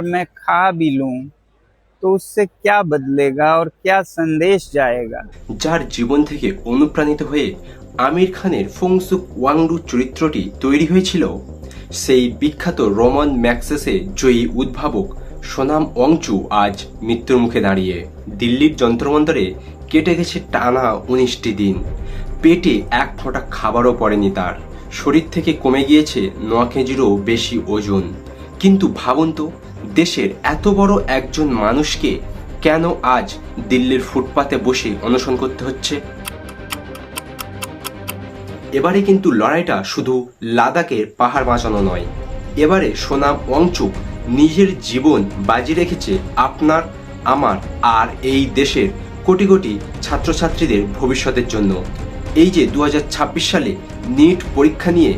मैं खा भी लूं तो उससे क्या बदलेगा और क्या संदेश जाएगा। যার জীবন থেকে অনুপ্রাণিত হয়ে আমির খানের ফংসুক ওয়াংডু চরিত্রটি তৈরি হয়েছিল, সেই বিখ্যাত রোমান ম্যাগসেসে জয়ী উদ্ভাবক সোনাম ওয়াংচু আজ মৃত্যুর মুখে দাঁড়িয়ে। দিল্লির যন্ত্রমন্তরে কেটে গেছে টানা 19টি দিন। পেটে এক ফোঁটা খাবারও পড়েনি তার। শরীর থেকে কমে গিয়েছে 9 কেজিরও বেশি ওজন। কিন্তু ভাবুন তো, দেশের এত বড় একজন মানুষকে কেন আজ দিল্লির ফুটপাতে বসে অনশন করতে হচ্ছে। এবারে কিন্তু লড়াইটা শুধু লাদাখের পাহাড় বাঁচানো নয়, এবারে সোনাম ওয়াংচুক নিজের জীবন বাজি রেখেছে আপনার, আমার আর এই দেশের কোটি কোটি ছাত্রছাত্রীদের ভবিষ্যতের জন্য। এই যে 2026 সালে নিট পরীক্ষা নিয়ে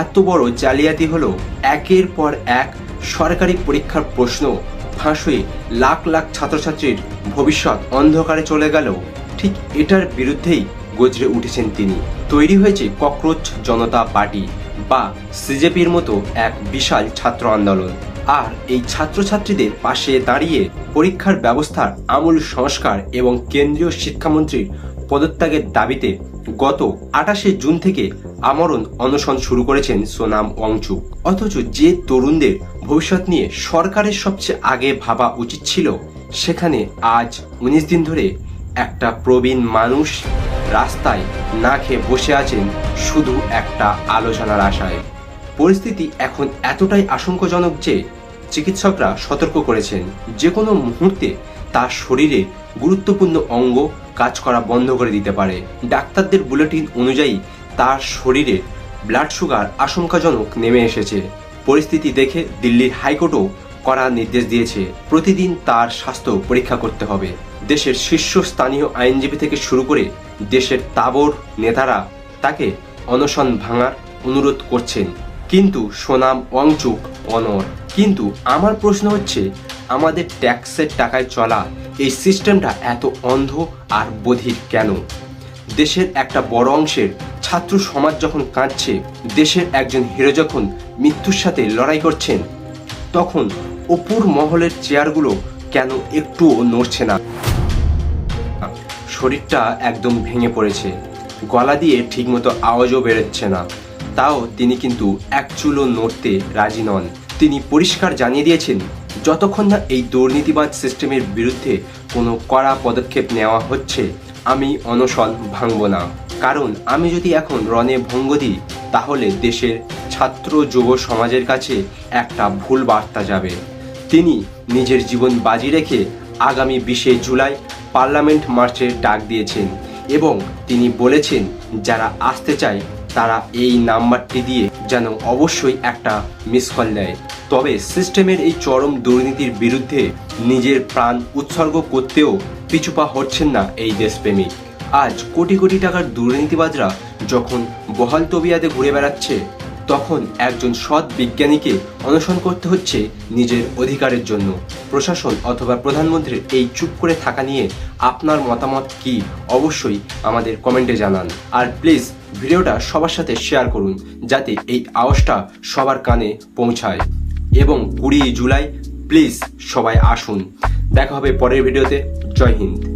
এত বড় জালিয়াতি হলো, একের পর এক সরকারি পরীক্ষার প্রশ্ন ফাঁস হয়ে লাখ লাখ ছাত্রছাত্রীর ভবিষ্যৎ অন্ধকারে চলে গেল, ঠিক এটার বিরুদ্ধেই গর্জে উঠেছেন তিনি। তৈরি হয়েছে ককরোচ জনতা পার্টি বা সিজেপির মতো এক বিশাল ছাত্র আন্দোলন। আর এই ছাত্রছাত্রীদের পাশে দাঁড়িয়ে পরীক্ষার ব্যবস্থার আমূল সংস্কার এবং কেন্দ্রীয় শিক্ষামন্ত্রীর পদত্যাগের দাবিতে গত 28শে জুন থেকে আমরণ অনশন শুরু করেছেন সোনাম ওয়াংচুক। অথচ যে তরুণদের ভবিষ্যৎ নিয়ে সরকারের সবচেয়ে আগে ভাবা উচিত ছিল, সেখানে আজ 19 দিন ধরে একটা প্রবীণ মানুষ রাস্তায় না খেয়ে বসে আছেন শুধু একটা আলোচনার আশায়। পরিস্থিতি এখন এতটাই আশঙ্কাজনক যে চিকিৎসকরা সতর্ক করেছেন যে কোনো মুহূর্তে তার শরীরে গুরুত্বপূর্ণ অঙ্গ কাজ করা বন্ধ করে দিতে পারে। ডাক্তারদের বুলেটিন অনুযায়ী তার শরীরে ব্লাড সুগার আশঙ্কাজনক নেমে এসেছে। পরিস্থিতি দেখে দিল্লির হাইকোর্টও কড়া নির্দেশ দিয়েছে, প্রতিদিন তার স্বাস্থ্য পরীক্ষা করতে হবে। দেশের শীর্ষস্থানীয় আইনজীবী থেকে শুরু করে দেশের তাবর নেতারা তাকে অনশন ভাঙার অনুরোধ করছেন, কিন্তু সোনাম ওয়াংচুক অনড়। কিন্তু আমার প্রশ্ন হচ্ছে, আমাদের ট্যাক্সের টাকায় চলা এই সিস্টেমটা এত অন্ধ আর বধির কেন? দেশের একটা বড় অংশের ছাত্র সমাজ যখন কাঁদছে, দেশের একজন হিরো যখন মৃত্যুর সাথে লড়াই করছেন, তখন অপুর মহলের চেয়ারগুলো কেন একটুও নড়ছে না? শরীরটা একদম ভেঙে পড়েছে, গলা দিয়ে ঠিকমতো আওয়াজও বেরোচ্ছে না, তাও তিনি কিন্তু এক চুলও নড়তে রাজি নন। তিনি পরিষ্কার জানিয়ে দিয়েছেন, যতক্ষণ না এই দুর্নীতিবাদ সিস্টেমের বিরুদ্ধে কোনো কড়া পদক্ষেপ নেওয়া হচ্ছে, আমি অনশন ভাঙব না। কারণ আমি যদি এখন রণে ভঙ্গ দিই, তাহলে দেশের ছাত্র যুব সমাজের কাছে একটা ভুল বার্তা যাবে। তিনি নিজের জীবন বাজি রেখে আগামী 20শে জুলাই পার্লামেন্ট মার্চের ডাক দিয়েছেন এবং তিনি বলেছেন, যারা আসতে চায় তারা এই নাম্বারটি দিয়ে যেন অবশ্যই একটা মিস কল দেয়। তবে সিস্টেমের এই চরম দুর্নীতির বিরুদ্ধে নিজের প্রাণ উৎসর্গ করতেও পিছুপা হচ্ছেন না এই দেশপ্রেমিক। আজ কোটি কোটি টাকার দুর্নীতিবাজরা যখন বহাল তবিয়াতে ঘুরে বেড়াচ্ছে, তখন একজন সৎ বিজ্ঞানীকে অনশন করতে হচ্ছে নিজের অধিকারের জন্য। প্রশাসন অথবা প্রধানমন্ত্রীর এই চুপ করে থাকা নিয়ে আপনার মতামত কি, অবশ্যই আমাদের কমেন্টে জানান। আর প্লিজ ভিডিওটা সবার সাথে শেয়ার করুন, যাতে এই আওয়াজটা সবার কানে পৌঁছায়। এবং 20 জুলাই প্লিজ সবাই আসুন। দেখা হবে পরের ভিডিওতে। জয় হিন্দ।